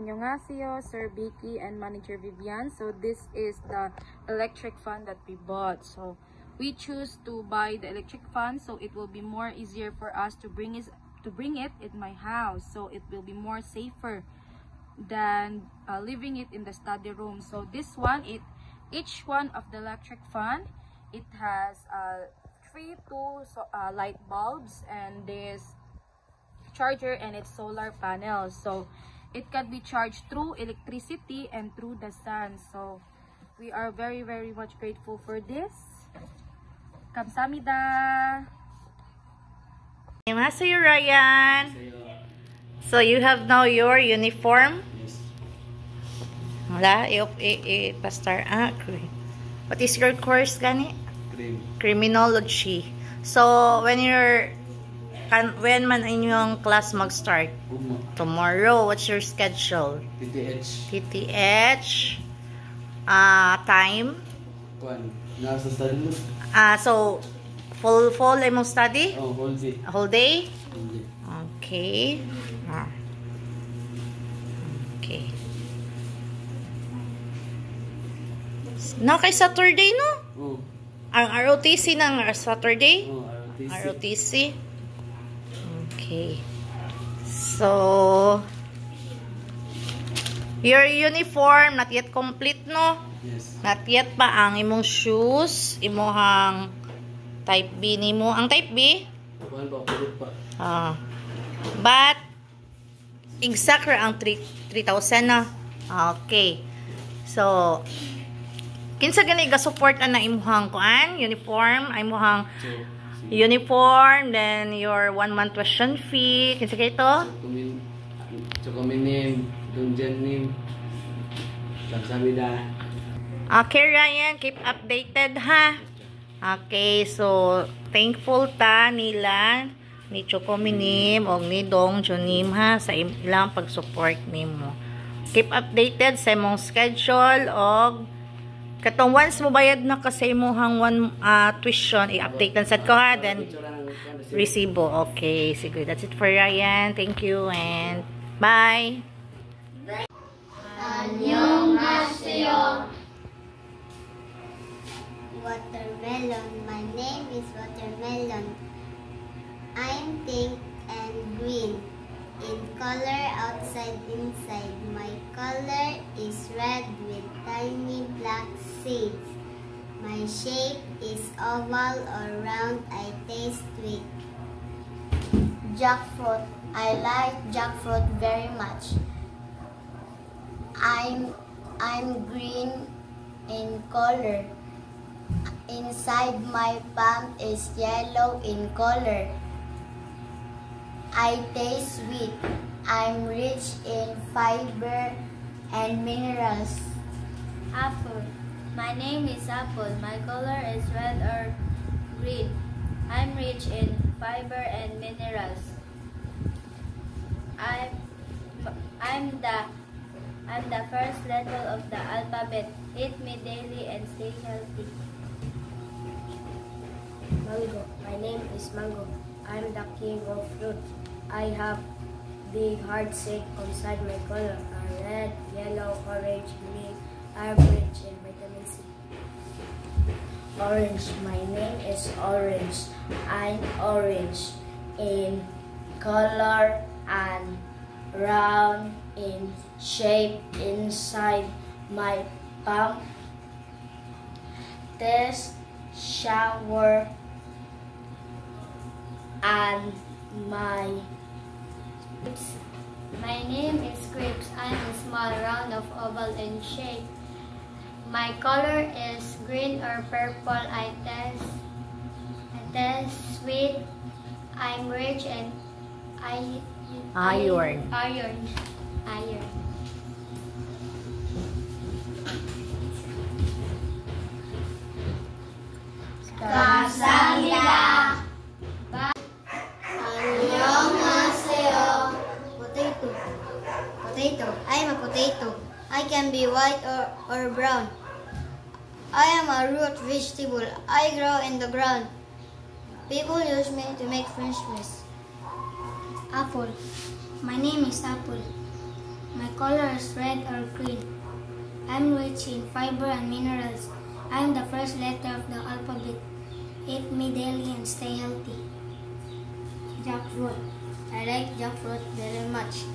Annyeonghaseyo, Sir Vicky and Manager Vivian. So this is the electric fan that we bought. So we choose to buy the electric fan so it will be more easier for us to bring it in my house. So it will be more safer than leaving it in the study room. So this one, each one of the electric fan, it has 3 light bulbs and this charger and its solar panels. So it can be charged through electricity and through the sun. So we are very much grateful for this. Kamsahamnida. Annyeonghaseyo, Ryan. So you have now your uniform. Yes. Wala, pastor. What is your course gani? Criminology. So when man inyong class mag-start? Tomorrow. What's your schedule? TTH. Time? Nasa study. So full imong study? Oh, whole day. Whole day? Whole day. Okay. Okay. Na kay Saturday, no? Oh. Ang ROTC ng Saturday? Oh, ROTC. Okay. So, your uniform, not yet complete, no? Yes. Not yet pa ang imong shoes, imong type B nimo. Ang type B? Kuan pa, pulot pa. But, exact ang 3,000 na. Okay. So, kinsa gani ga-support na imuhang kuan, uniform, imuhang uniform, then your 1 month tuition fee, kinsa kay ito? Chokominim, Dunjanim, Kamsahamnida. Okay, Ryan, keep updated ha. Okay, so thankful ta nila ni Chokominim o ni Dong Junim ha sa ilang pag-support nimo. Keep updated sa imong schedule o katong once mo bayad na kasi imong tuition, i-update lang sad ko ha, then resibo. Okay, sige. That's it for Ryan. Thank you and bye. Annyeonghaseyo. Watermelon. My name is Watermelon. I'm pink and green in color, outside, inside. My color is red with tiny black seeds. My shape is oval or round. I taste sweet. Jackfruit. I like jackfruit very much. I'm green in color. Inside my palm is yellow in color. I taste sweet. I'm rich in fiber and minerals. Apple. My name is Apple. My color is red or green. I'm rich in fiber and minerals. I'm the first letter of the alphabet. Eat me daily and stay healthy. Mango. My name is Mango. I'm the king of fruit. I have big hard seed inside my color are red, yellow, orange, green. I'm rich in vitamin C. Orange. My name is Orange. I'm orange in color and round in shape. Inside my palm. Test, shower, and my name is Grapes. I'm a small round of oval in shape. My color is green or purple. I taste sweet. I'm rich in Iron. Kamsahamnida. Annyeonghaseyo. Potato. I am a potato. I can be white or brown. I am a root vegetable. I grow in the ground. People use me to make French fries. Apple. My name is Apple. My color is red or green. I'm rich in fiber and minerals. I'm the first letter of the alphabet. Eat me daily and stay healthy. Jackfruit. I like jackfruit very much.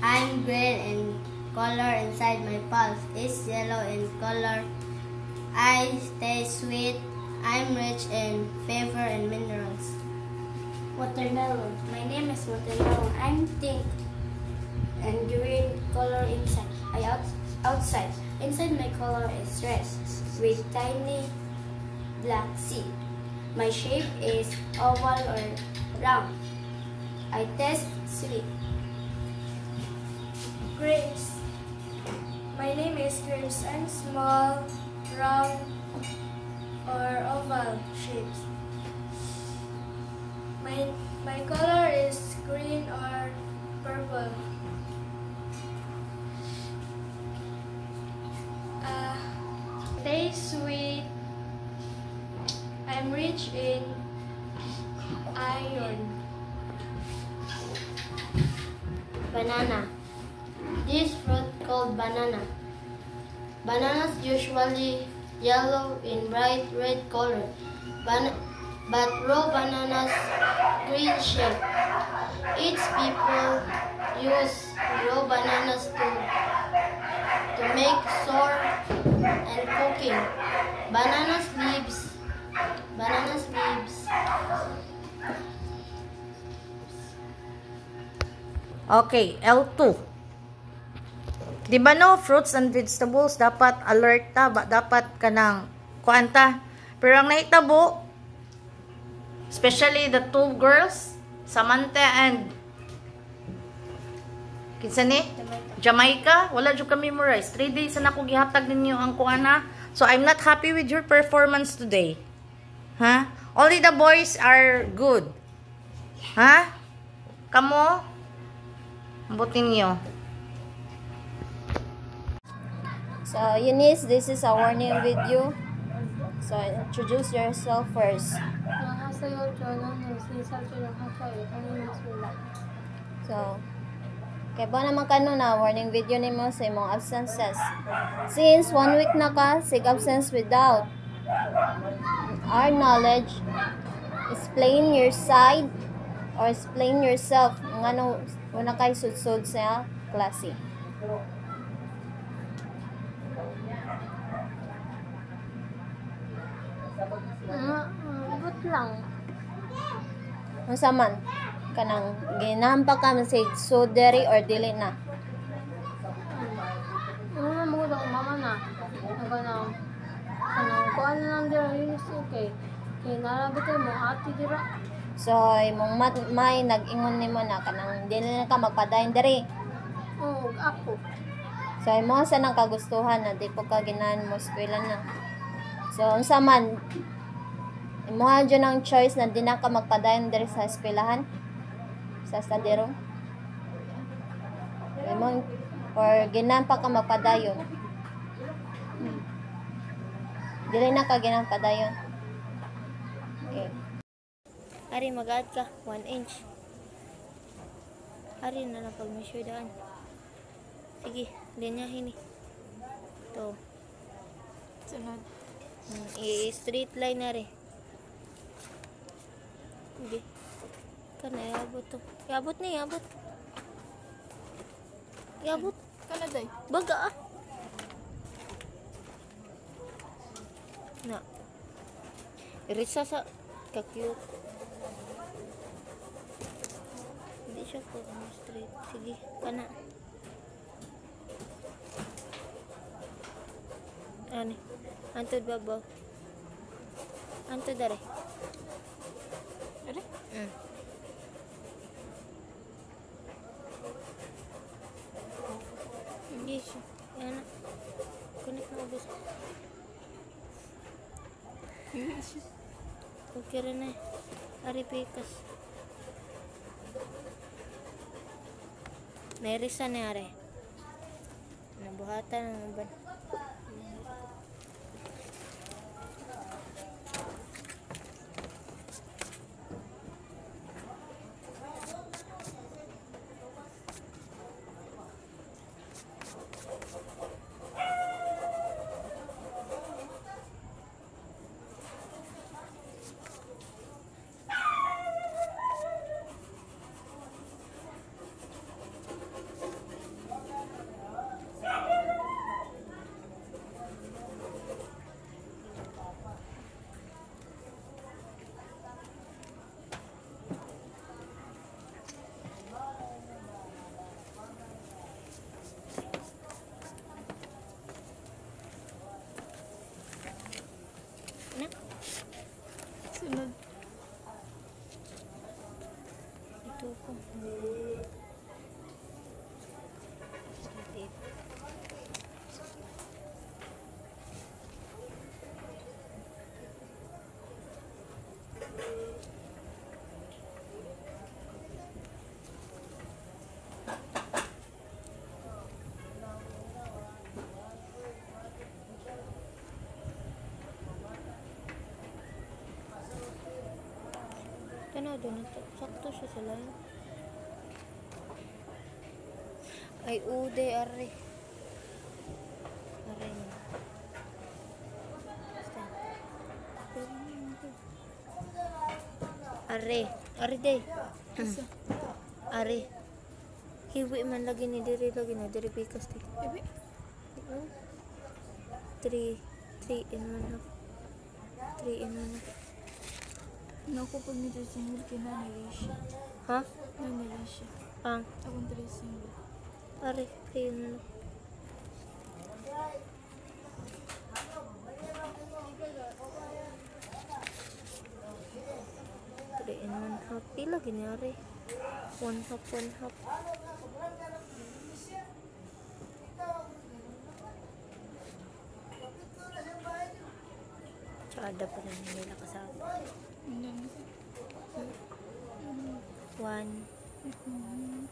I'm green in color inside my pulse. It's yellow in color. I stay sweet. I'm rich in fiber and minerals. Watermelon. My name is Watermelon. I'm pink and green color inside. Outside. Inside my color is red with tiny black seed. My shape is oval or round. I taste sweet. Grapes. My name is Grapes. I'm small, round, or oval shapes. My color is green or purple. Taste sweet. I'm rich in iron. Banana. This fruit called banana. Bananas usually yellow in bright red color, but raw bananas green shape. Each people use raw bananas to make sour and cooking. Bananas leaves. Okay, L2. Di ba no, fruits and vegetables, dapat alert ta, dapat ka ng kuanta. Pero ang nahitabo, especially the two girls, Samantha and kinsa ni? Jamaica, wala jud ka memorize. 3 days na ako gihatag ninyo ang kuana. So I'm not happy with your performance today. Ha? Only the boys are good. Ha? Kamo? Butin niyo. So, Eunice, this is a warning video. So, introduce yourself first. So, kaya ba naman ka na warning video ni mo sa imong absences. Since 1 week na ka, sig absence without our knowledge, explain your side or explain yourself nga no, una kay sudsud sa klase. But lang. Unsa man kanang ginampa ka man say so diri or dili na. Ano mo daw mama na. Kanang kuan na lang dira Eunice okay. Kay narabitan mo ati dira. So imong may nag-ingon nimo na kanang dili na ka magpadayon diri. Oo, ako. So imo sa nang kagustuhan na di po ka ginahan mo eskwela na. So unsa man imo adyo ng choice na di na ka magpadayon diri sa eskwelahan sa study room. Imo or ginahan pa ka magpadayon. Dili na ka ginahan padayon. Okay. Ari mag-add ka 1 inch. Ari na lang pag-measure daan. Sige, linyahin ni. To. Sunod. I-straight line na rin. Hindi. Kana, iabot to. Iabot na, iabot. Iabot. Kana day. Baga ah. Na. Irisa sa ka-cute. Hindi siya po straight. Sige, kana. Ani. Antod babaw. Antod dare. Ari? Hindi siya. Yan na. Connect na ubos. Okay rin na eh. Ari pikas. Nairisa na ari. Nabuhatan na naman. Masyado na to. Sakto siya sa lahat. Ay, ude, are. Are na. Basta. Are. Are, day. Are. Hiwi man lagi ni diri lagi na. Diri pikas, day. Hiwi? 3 in 1 half. 3 in 1 half. Naku pag nito single kinanili siya. Ha? Nanili siya. Ang. Akong 3 single. Are, 3 in 1 half. Three in 1 half. Pila gini are? 1 half, 1 half. Tsada pa rin nila kasama. 1. Ano?